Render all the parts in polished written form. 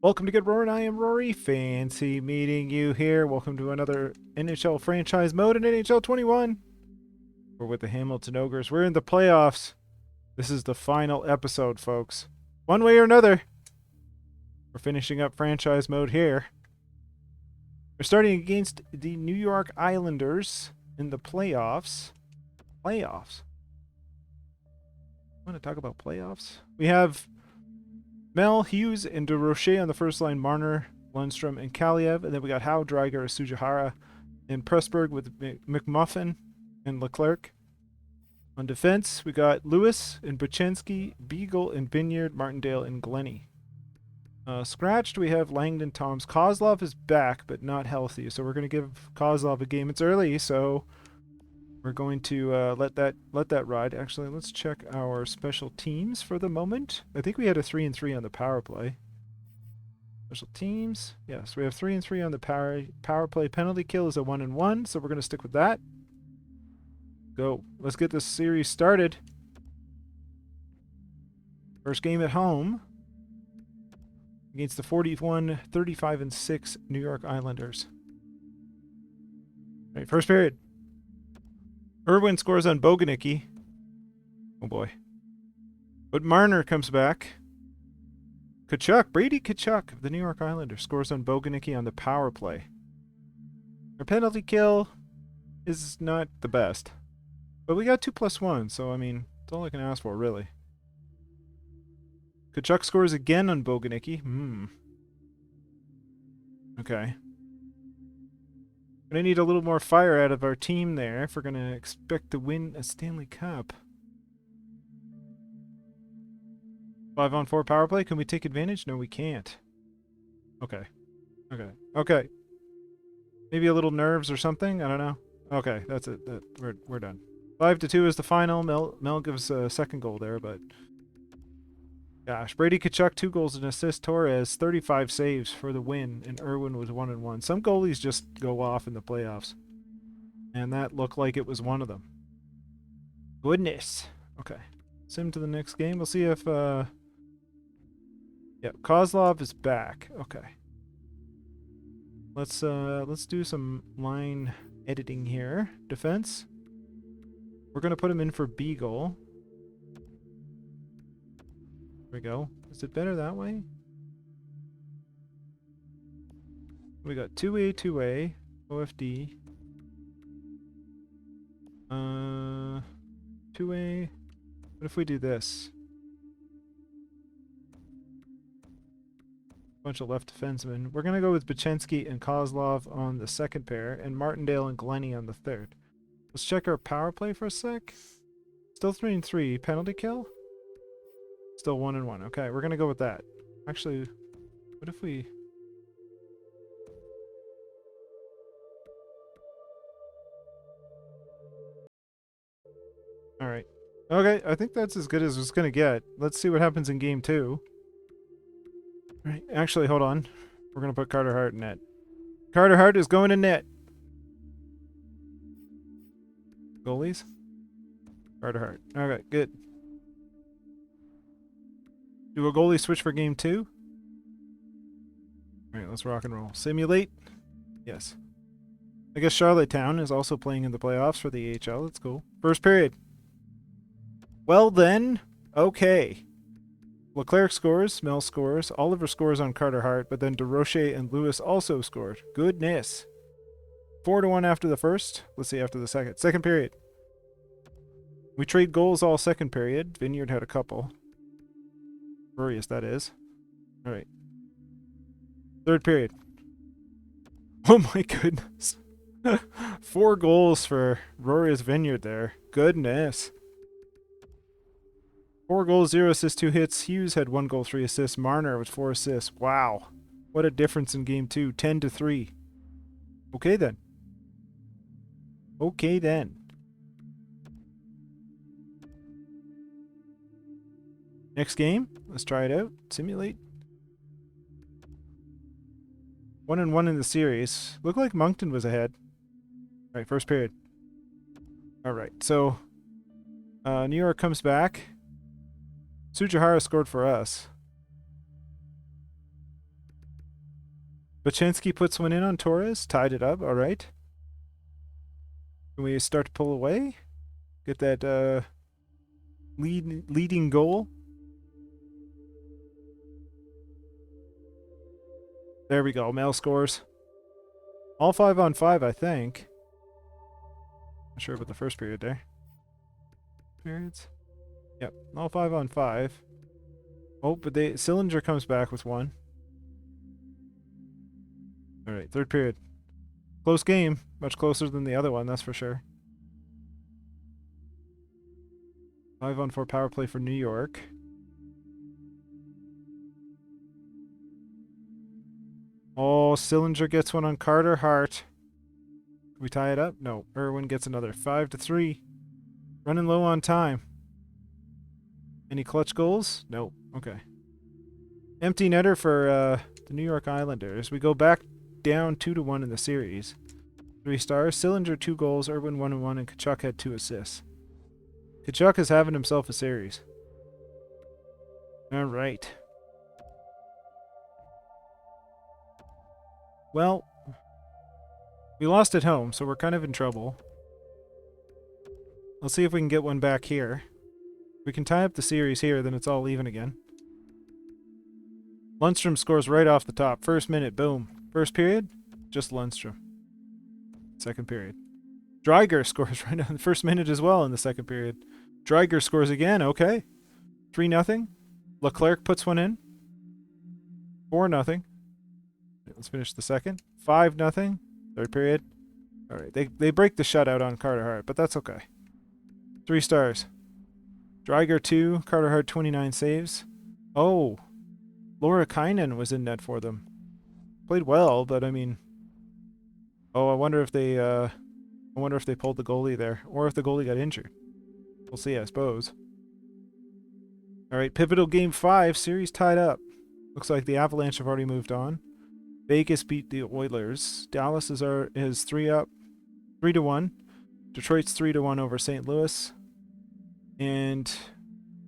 Welcome to GetRoaring. I am Rory. Fancy meeting you here. Welcome to another NHL franchise mode in NHL 21. We're with the Hamilton Ogres. We're in the playoffs. This is the final episode, folks. One way or another, we're finishing up franchise mode here. We're starting against the New York Islanders in the playoffs. Playoffs? Want to talk about playoffs? We have Mel, Hughes, and DeRoche on the first line, Marner, Lundstrom, and Kaliev. And then we got Howe, Dreiger, Sujihara, and Pressburg with McMuffin and Leclerc. On defense, we got Lewis and Buchenski, Beagle and Vineyard, Martindale, and Glennie. Scratched, we have Langdon, Toms. Kozlov is back, but not healthy. So we're going to give Kozlov a game. It's early, so we're going to let that ride. Actually, let's check our special teams for the moment. I think we had a 3-3 on the power play. Special teams. Yes, we have 3-3 on the power play. Penalty kill is a 1-1, so we're going to stick with that. Go. Let's get this series started. First game at home against the 41-35-6 New York Islanders. All right, first period. Irwin scores on Boganicki. Oh boy. But Marner comes back. Brady Tkachuk of the New York Islanders scores on Boganicki on the power play. Our penalty kill is not the best. But we got 2+1, so I mean, that's all I can ask for, really. Tkachuk scores again on Boganicki. Okay. Gonna need a little more fire out of our team there if we're gonna expect to win a Stanley Cup. 5-on-4 power play. Can we take advantage? No, we can't. Okay. Maybe a little nerves or something. I don't know. Okay, that's it. We're done. 5-2 is the final. Mel gives a second goal there, but gosh, Brady Tkachuk 2 goals and assists. Torres 35 saves for the win, and Irwin was 1-1. Some goalies just go off in the playoffs, and that looked like it was one of them. Goodness. Okay, sim to the next game. We'll see if yeah, Kozlov is back. Okay, let's do some line editing here. Defense. We're gonna put him in for Beagle. There we go. Is it better that way? We got 2A, 2A, OFD. 2A. What if we do this? Bunch of left defensemen. We're going to go with Buchenski and Kozlov on the second pair, and Martindale and Glennie on the third. Let's check our power play for a sec. Still 3-3. Penalty kill? Still 1-1. Okay, we're going to go with that. Actually, what if we... Alright. Okay, I think that's as good as it's going to get. Let's see what happens in game 2. Alright, actually, hold on. We're going to put Carter Hart in net. Carter Hart is going to net. Goalies? Carter Hart. Okay, good. Do a goalie switch for game 2? Alright, let's rock and roll. Simulate? Yes. I guess Charlottetown is also playing in the playoffs for the AHL. That's cool. First period. Well then, okay. Leclerc scores, Mel scores, Oliver scores on Carter Hart, but then DeRoche and Lewis also scored. Goodness. 4-1 after the first. Let's see after the second. Second period. We trade goals all second period. Vineyard had a couple. Furious, that is. Alright. Third period. Oh my goodness. 4 goals for Rory's Vineyard there. Goodness. 4 goals, 0 assists, 2 hits. Hughes had 1 goal, 3 assists. Marner with 4 assists. Wow. What a difference in game 2. 10-3. Okay then. Okay then. Next game. Let's try it out. Simulate. 1-1 in the series. Looked like Moncton was ahead. Alright, first period. Alright, so New York comes back. Sujihara scored for us. Baczynski puts one in on Torres. Tied it up. All right. Can we start to pull away? Get that leading goal. There we go. Mel scores. All 5-on-5, I think. Not sure about the first period there. Periods? Yep. All 5-on-5. Oh, but Sillinger comes back with one. Alright, third period. Close game. Much closer than the other one, that's for sure. 5-on-4 power play for New York. Oh, Sillinger gets one on Carter Hart. Can we tie it up? No. Irwin gets another. 5-3. Running low on time. Any clutch goals? No. Okay. Empty netter for the New York Islanders. We go back down 2-1 in the series. 3 stars. Sillinger 2 goals. Irwin 1-1, and Tkachuk had 2 assists. Tkachuk is having himself a series. All right. Well, we lost at home, so we're kind of in trouble. Let's see if we can get one back here. If we can tie up the series here, then it's all even again. Lundstrom scores right off the top. First minute, boom. First period, just Lundstrom. Second period. Dreiger scores right on the first minute as well in the second period. Dreiger scores again, okay. 3-0. Leclerc puts one in. 4-0. Let's finish the second. 5-0. Third period. All right, they break the shutout on Carter Hart, but that's okay. 3 stars. Dreiger 2, Carter Hart 29 saves. Oh, Laura Kynan was in net for them. Played well, but I mean, oh, I wonder if they pulled the goalie there, or if the goalie got injured. We'll see, I suppose. All right, pivotal game 5, series tied up. Looks like the Avalanche have already moved on. Vegas beat the Oilers. Dallas is 3-up, 3-1. Detroit's 3-1 over St. Louis. And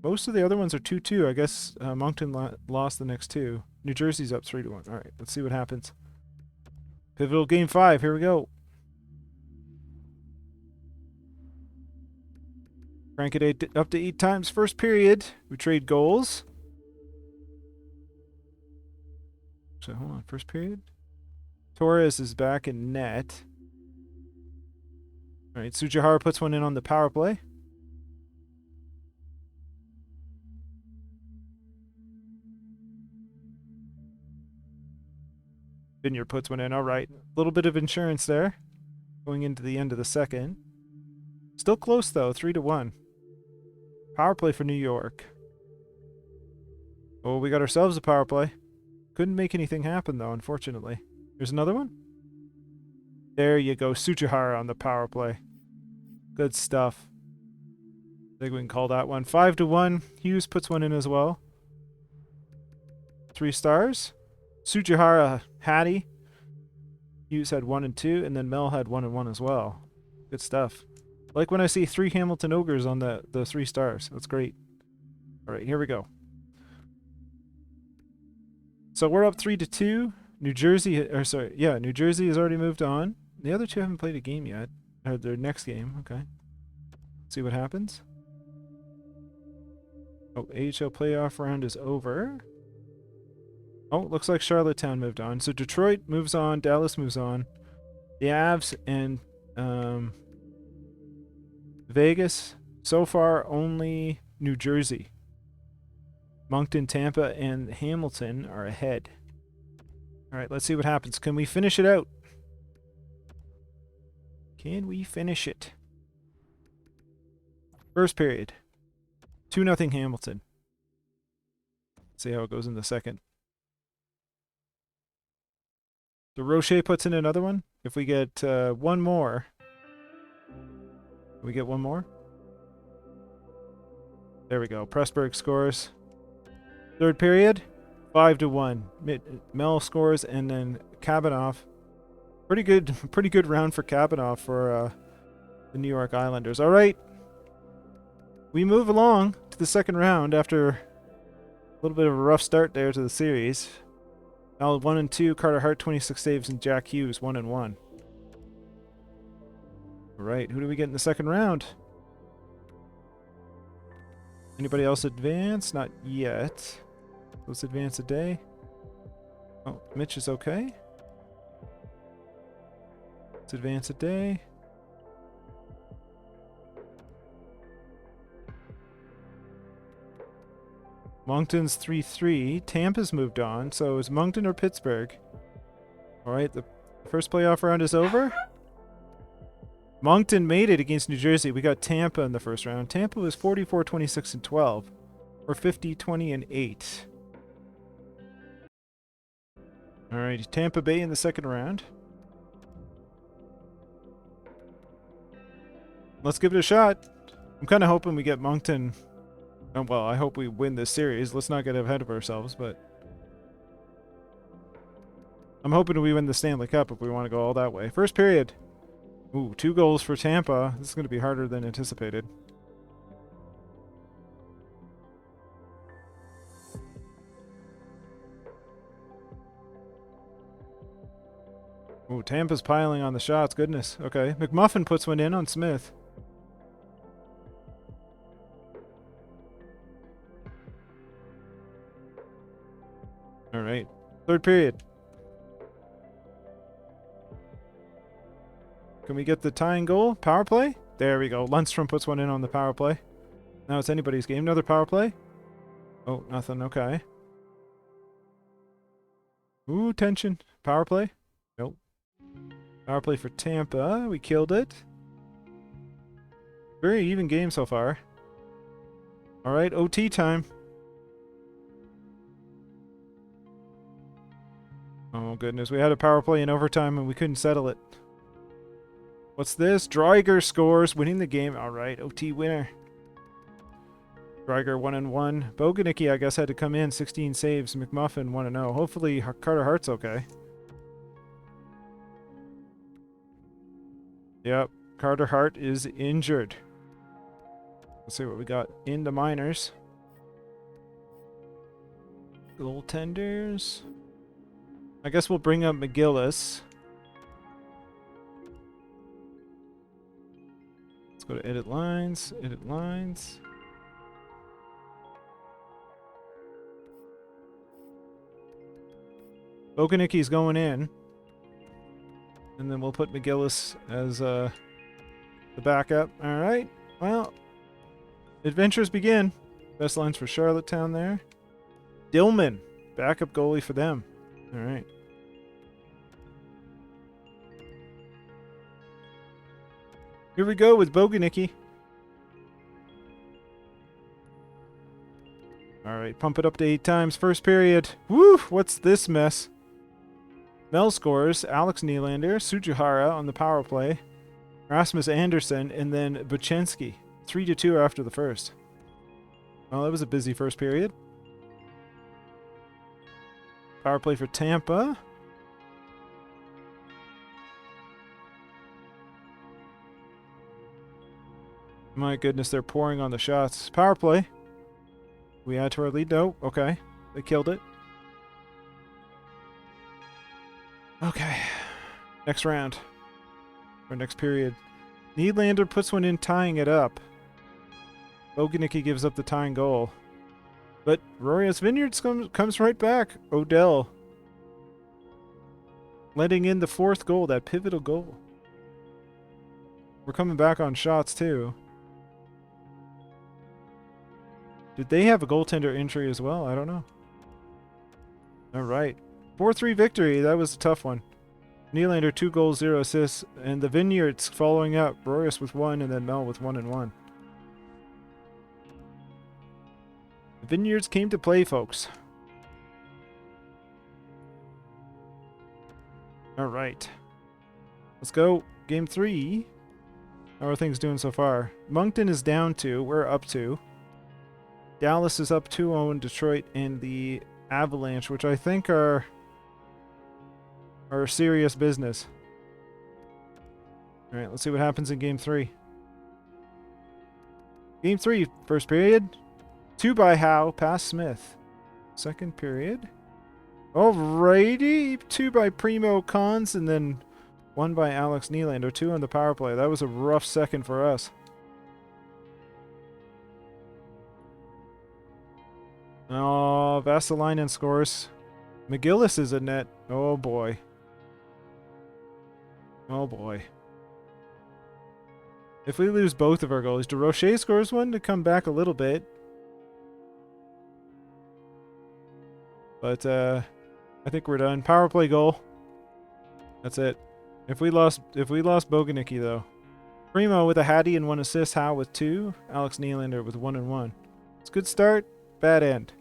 most of the other ones are 2-2. I guess Moncton lost the next 2. New Jersey's up 3-1. All right, let's see what happens. Pivotal game 5. Here we go. Crank it up to 8 times. First period. We trade goals. So hold on. First period. Torres is back in net. All right, Sujihara puts one in on the power play. Vineyard puts one in. All right. A little bit of insurance there. Going into the end of the second. Still close, though. 3-1. Power play for New York. Oh, we got ourselves a power play. Couldn't make anything happen, though, unfortunately. There's another one. There you go. Sujihara on the power play. Good stuff. I think we can call that one. 5-1. Hughes puts one in as well. 3 stars. Sujihara, Hattie. Hughes had 1 and 2, and then Mel had 1 and 1 as well. Good stuff. Like when I see 3 Hamilton Ogres on the 3 stars. That's great. All right, here we go. So we're up 3-2. New Jersey has already moved on. The other 2 haven't played a game yet. Or their next game. Okay. See what happens. Oh, AHL playoff round is over. Oh, looks like Charlottetown moved on. So Detroit moves on. Dallas moves on. The Avs and Vegas. So far, only New Jersey. Moncton, Tampa, and Hamilton are ahead. All right, let's see what happens. Can we finish it out? Can we finish it? First period. 2-0 Hamilton. Let's see how it goes in the second. So Rocher puts in another one. If we get one more. We get one more? There we go. Pressburg scores. Third period. 5-1. Mel scores, and then Kabanoff. Pretty good round for Kabanoff for the New York Islanders. All right. We move along to the second round after a little bit of a rough start there to the series. Mel 1 and 2, Carter Hart 26 saves, and Jack Hughes 1 and 1. All right, who do we get in the second round? Anybody else advance? Not yet. Let's advance a day. Oh, Mitch is okay. Let's advance a day. Moncton's 3-3. Tampa's moved on. So is Moncton or Pittsburgh? All right, the first playoff round is over. Moncton made it against New Jersey. We got Tampa in the first round. Tampa was 44, 26, and 12. Or 50, 20, and 8. All right, Tampa Bay in the second round. Let's give it a shot. I'm kind of hoping we get Moncton. Oh, well, I hope we win this series. Let's not get ahead of ourselves, but I'm hoping we win the Stanley Cup if we want to go all that way. First period. Ooh, 2 goals for Tampa. This is going to be harder than anticipated. Ooh, Tampa's piling on the shots. Goodness. Okay. McMuffin puts one in on Smith. All right. Third period. Can we get the tying goal? Power play? There we go. Lundstrom puts one in on the power play. Now it's anybody's game. Another power play? Oh, nothing. Okay. Ooh, tension. Power play? Nope. Power play for Tampa. We killed it. Very even game so far. All right, OT time. Oh, goodness. We had a power play in overtime and we couldn't settle it. What's this? Dreiger scores, winning the game. All right, OT winner. Dreiger 1 and 1. Boganicki, I guess, had to come in. 16 saves. McMuffin 1 and 0. Hopefully, Carter Hart's okay. Yep, Carter Hart is injured. Let's see what we got in the minors. Goaltenders. I guess we'll bring up McGillis. Let's go to edit lines. Edit lines. Boganicki's going in. And then we'll put McGillis as the backup. All right. Well, adventures begin. Best lines for Charlottetown there. Dillman, backup goalie for them. All right. Here we go with Boganicki. All right, pump it up to 8 times. First period. Woo! What's this mess? Mel scores. Alex Nylander, Sujihara on the power play. Rasmus Anderson, and then Buchenski. 3-2 after the first. Well, that was a busy first period. Power play for Tampa. My goodness, they're pouring on the shots. Power play. We add to our lead? No. Okay. They killed it. Okay. Next round. Or next period. Nylander puts one in, tying it up. Boganicki gives up the tying goal. But Rory's Vineyards comes right back. Odell. Letting in the 4th goal, that pivotal goal. We're coming back on shots, too. Did they have a goaltender injury as well? I don't know. All right. 4-3 victory. That was a tough one. Nylander, 2 goals, 0 assists. And the Vineyards following up. Royce with 1 and then Mel with 1 and 1. The Vineyards came to play, folks. All right. Let's go. Game 3. How are things doing so far? Moncton is down 2. We're up 2. Dallas is up 2-0 in Detroit, and the Avalanche, which I think are serious business. All right, let's see what happens in Game 3. Game 3, first period. 2 by Howe, pass Smith. Second period. Alrighty. 2 by Primo Cons and then 1 by Alex Nylander. 2 on the power play. That was a rough second for us. Oh, Vasalainen scores. McGillis is in net. Oh boy. Oh boy. If we lose both of our goalies, DeRoche scores one to come back a little bit. But I think we're done. Power play goal. That's it. If we lost Boganicki though. Primo with a Hattie and 1 assist, Howe with 2, Alex Nylander with 1 and 1. It's a good start, bad end.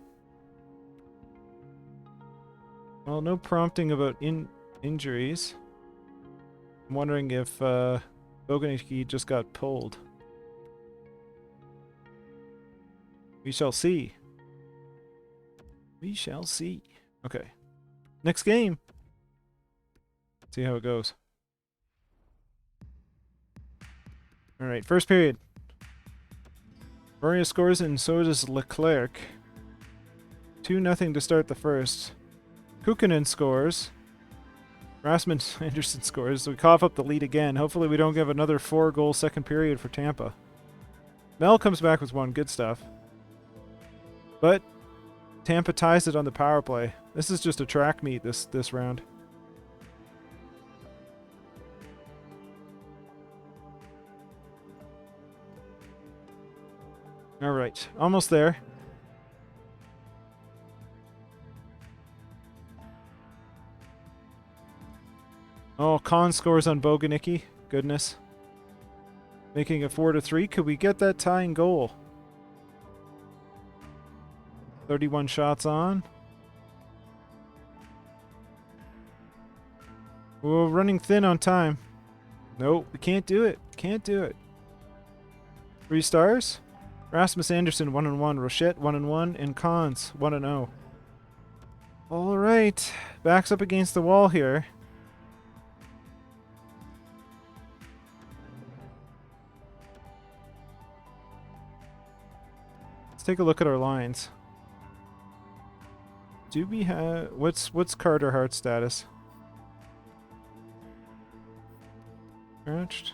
Well, no prompting about injuries. I'm wondering if Boganicki just got pulled. We shall see. We shall see. Okay. Next game. See how it goes. Alright, first period. Rory scores and so does Leclerc. 2-0 to start the first. Kukkonen scores. Rasmus Anderson scores. So we cough up the lead again. Hopefully we don't give another 4-goal second period for Tampa. Mel comes back with 1. Good stuff. But Tampa ties it on the power play. This is just a track meet this round. Alright, almost there. Oh, Khan scores on Boganicki. Goodness. Making it 4-3. Could we get that tying goal? 31 shots on. We're running thin on time. Nope, we can't do it. Can't do it. 3 stars? Rasmus Anderson 1 and 1, Rochette 1 and 1, and Cons 1 and 0. All right, backs up against the wall here. Let's take a look at our lines. Do we have what's Carter Hart's status? Scratched.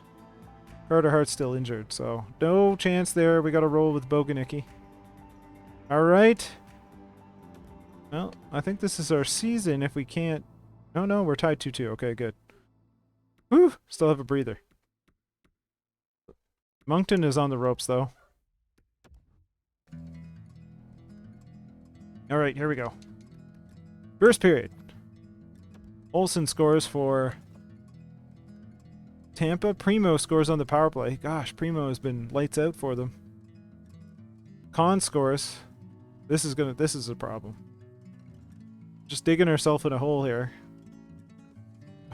Carter Hart's still injured, so no chance there. We got to roll with Boganicki. All right. Well, I think this is our season if we can't... No, we're tied 2-2. Okay, good. Whew! Still have a breather. Moncton is on the ropes, though. All right, here we go. First period. Olsen scores for Tampa. Primo scores on the power play. Gosh, Primo has been lights out for them. Con scores. This is a problem. Just digging ourselves in a hole here.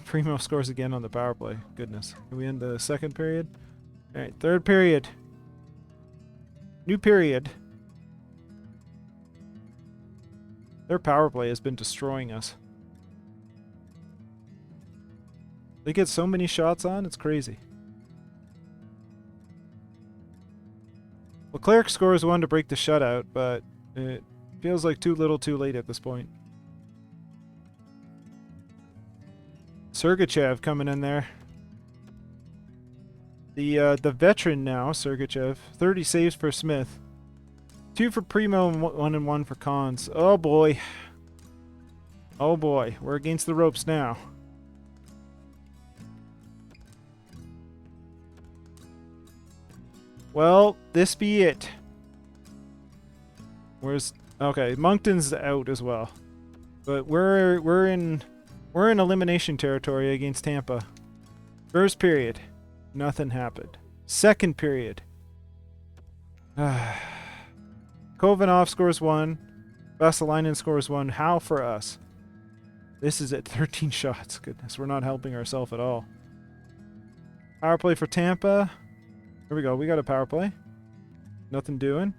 Primo scores again on the power play. Goodness. Can we end the second period? Alright, third period. New period. Their power play has been destroying us. They get so many shots on, it's crazy. Leclerc scores 1 to break the shutout, but it feels like too little too late at this point. Sergachev coming in there. The veteran now, Sergachev. 30 saves for Smith. 2 for Primo and 1 and 1 for Cons. Oh boy. Oh boy, we're against the ropes now. Well, this be it. Where's... Okay, Moncton's out as well. But we're in elimination territory against Tampa. First period. Nothing happened. Second period. Kovanov scores 1. Vasalainen scores 1. How for us? This is at 13 shots. Goodness, we're not helping ourselves at all. Power play for Tampa. Here we go. We got a power play. Nothing doing.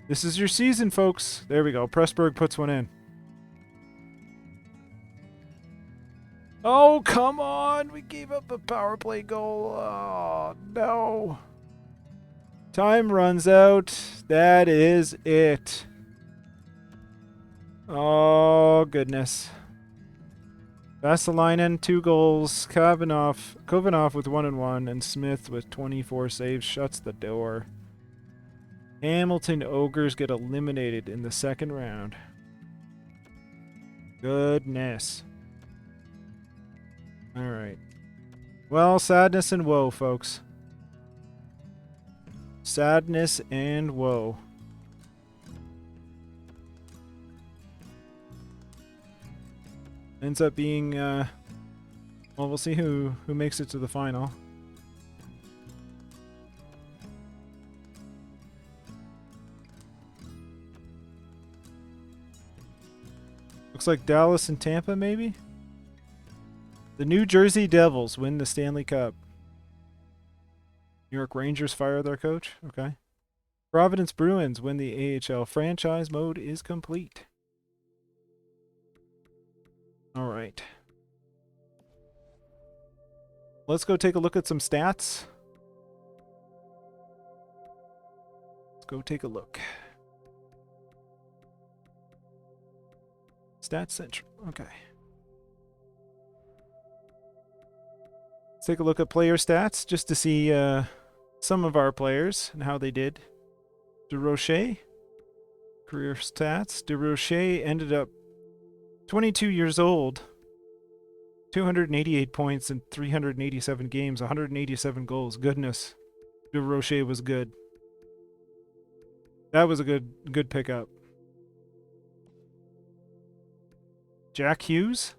This is your season, folks. There we go. Pressburg puts one in. Oh, come on. We gave up a power play goal. Oh, no. Time runs out. That is it. Oh, goodness. Vasalainen, 2 goals. Kovanov with 1-1, and Smith with 24 saves shuts the door. Hamilton Ogres get eliminated in the second round. Goodness. Alright. Well, sadness and woe, folks. Sadness and woe. Ends up being, well, we'll see who makes it to the final. Looks like Dallas and Tampa, maybe? The New Jersey Devils win the Stanley Cup. New York Rangers fire their coach. Okay. Providence Bruins win the AHL. Franchise mode is complete. All right. Let's go take a look at some stats. Let's go take a look. Stats Central. Okay. Let's take a look at player stats just to see some of our players and how they did. DeRoche, career stats. DeRoche ended up 22 years old, 288 points in 387 games, 187 goals. Goodness, DeRoche was good. That was a good pickup. Jack Hughes.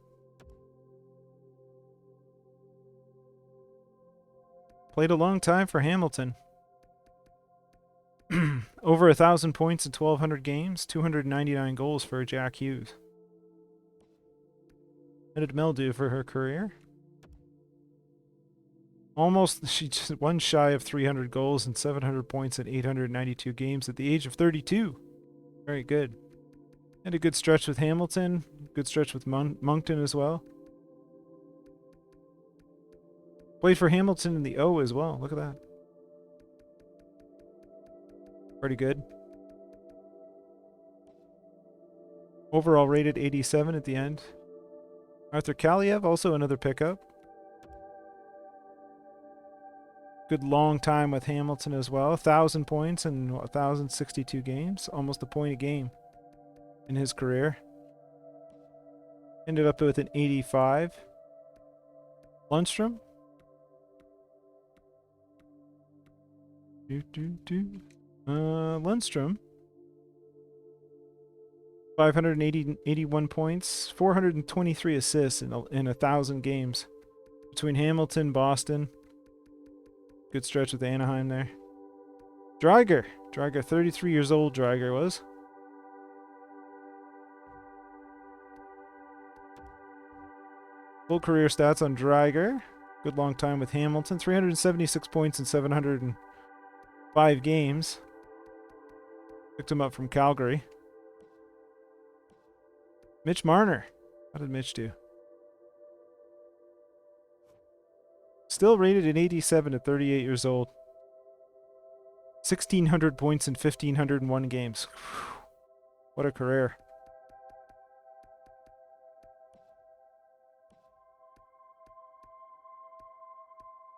Played a long time for Hamilton. Over 1,000 points in 1,200 games, 299 goals for Jack Hughes. What did Mel do for her career? Almost, she just one shy of 300 goals and 700 points in 892 games at the age of 32. Very good. Had a good stretch with Hamilton, good stretch with Moncton as well. Played for Hamilton in the O as well. Look at that. Pretty good. Overall rated 87 at the end. Arthur Kaliev, also another pickup. Good long time with Hamilton as well. 1,000 points in 1,062 games. Almost a point a game in his career. Ended up with an 85. Lundstrom. Lundstrom. 581 points, 423 assists in 1,000 games between Hamilton, Boston. Good stretch with Anaheim there. Dreiger, 33 years old. Dreiger was. Full career stats on Dreiger. Good long time with Hamilton. 376 points in 705 games. Picked him up from Calgary. Mitch Marner. How did Mitch do? Still rated an 87 at 38 years old. 1,600 points in 1,501 games. What a career.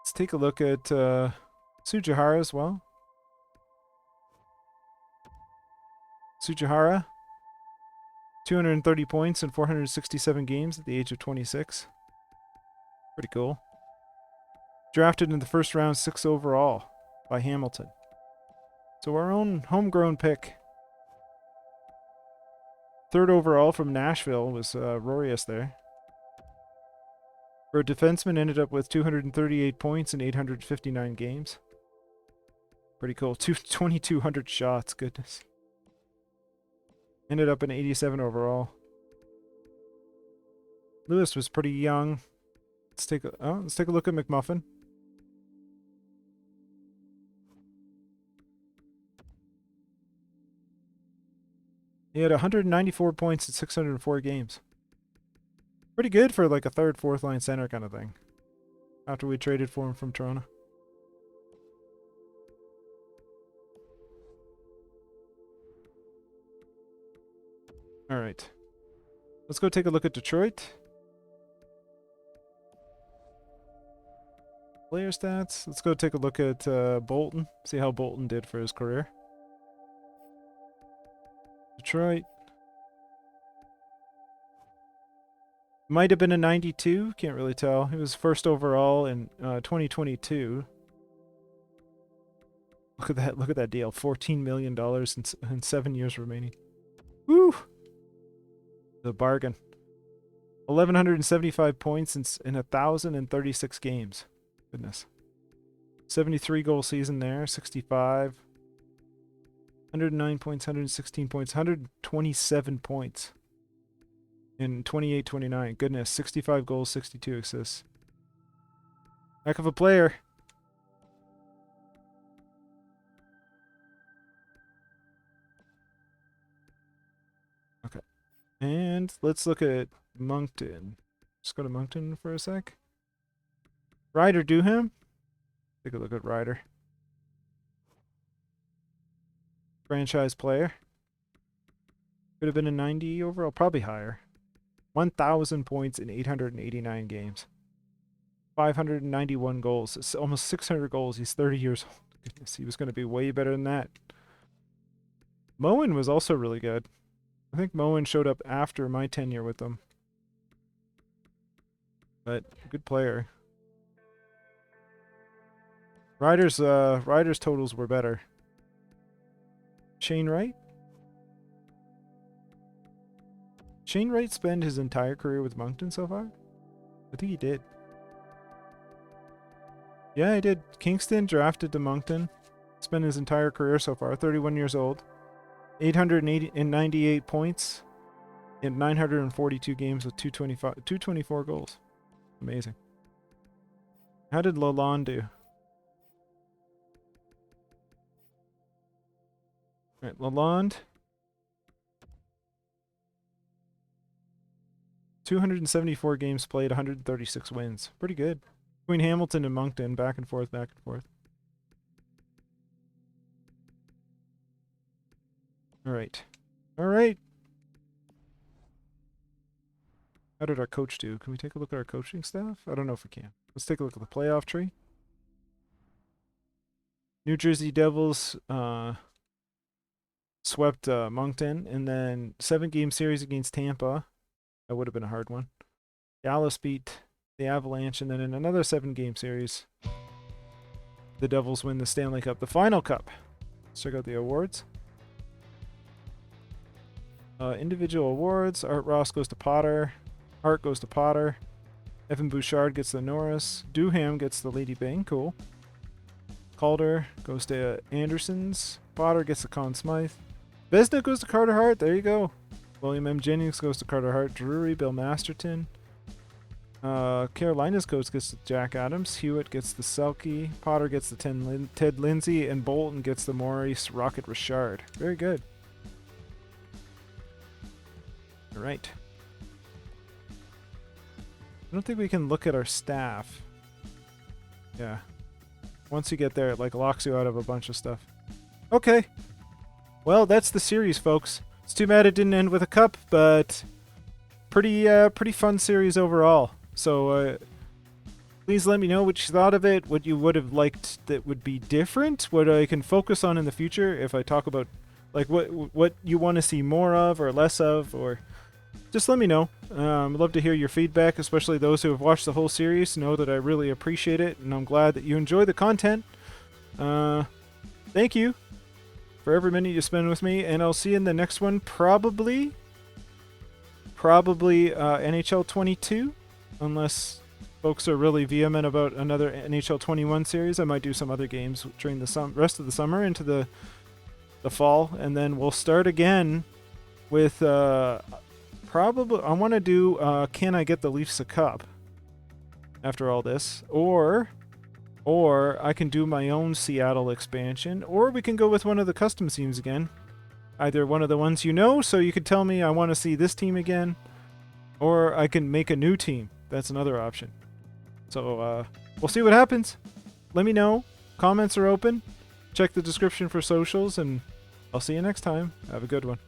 Let's take a look at Sujihara as well. Sujihara. 230 points in 467 games at the age of 26. Pretty cool. Drafted in the first round, 6 overall by Hamilton. So our own homegrown pick. 3rd overall from Nashville was Rory there. For a defenseman, ended up with 238 points in 859 games. Pretty cool. 2,200 shots. Goodness. Ended up in 87 overall. Lewis was pretty young. Let's take a look at McMuffin. He had 194 points in 604 games. Pretty good for like a 3rd, 4th line center kind of thing. After we traded for him from Toronto. All right. Let's go take a look at Detroit. Player stats. Let's go take a look at Bolton. See how Bolton did for his career. Detroit. Might have been a 92. Can't really tell. He was first overall in 2022. Look at that. Look at that deal. $14 million and 7 years remaining. Woo! The bargain. 1,175 points in 1,036 games. Goodness. 73 goal season there. 65. 109 points, 116 points, 127 points in 28-29. Goodness, 65 goals, 62 assists. Heck of a player. Okay. And let's look at Moncton. Just go to Moncton for a sec. Ryder Duham. Take a look at Ryder. Franchise player. Could have been a 90 overall, probably higher. 1,000 points in 889 games. 591 goals. It's almost 600 goals. He's 30 years old. Goodness, he was going to be way better than that. Moen was also really good. I think Moen showed up after my tenure with them. But good player. Ryder's totals were better. Shane Wright? Shane Wright spent his entire career with Moncton so far? I think he did. Yeah, he did. Kingston drafted to Moncton. Spent his entire career so far. 31 years old. 898 points in 942 games with 224 goals. Amazing. How did Lalonde do? Alright, Lalonde. 274 games played, 136 wins. Pretty good. Between Hamilton and Moncton, back and forth, back and forth. Alright. Alright. How did our coach do? Can we take a look at our coaching staff? I don't know if we can. Let's take a look at the playoff tree. New Jersey Devils swept Moncton, and then 7-game series against Tampa. That would have been a hard one. Dallas beat the Avalanche, and then in another 7-game series, the Devils win the Stanley Cup, the final cup. Let's check out the awards. Individual awards. Art Ross goes to Potter. Hart goes to Potter. Evan Bouchard gets the Norris. Duham gets the Lady Byng. Cool. Calder goes to Andersons. Potter gets the Conn Smythe. Vesna goes to Carter Hart. There you go. William M. Jennings goes to Carter Hart. Drury, Bill Masterton. Carolina's coach gets the Jack Adams. Hewitt gets the Selke. Potter gets the Ted Lindsay. And Bolton gets the Maurice Rocket Richard. Very good. All right. I don't think we can look at our staff. Yeah. Once you get there, it like locks you out of a bunch of stuff. Okay. Well, that's the series, folks. It's too bad it didn't end with a cup, but pretty fun series overall. So please let me know what you thought of it, what you would have liked that would be different, what I can focus on in the future if I talk about like what you want to see more of or less of, or just let me know. I'd love to hear your feedback, especially those who have watched the whole series. Know that I really appreciate it, and I'm glad that you enjoy the content. Thank you for every minute you spend with me, and I'll see you in the next one, probably NHL 22, unless folks are really vehement about another NHL 21 series. I might do some other games during the rest of the summer into the fall, and then we'll start again with probably I want to do can I get the Leafs a cup after all this, or I can do my own Seattle expansion, or we can go with one of the custom teams again. Either one of the ones you know, so you could tell me I want to see this team again, or I can make a new team. That's another option. So we'll see what happens. Let me know. Comments are open. Check the description for socials, and I'll see you next time. Have a good one.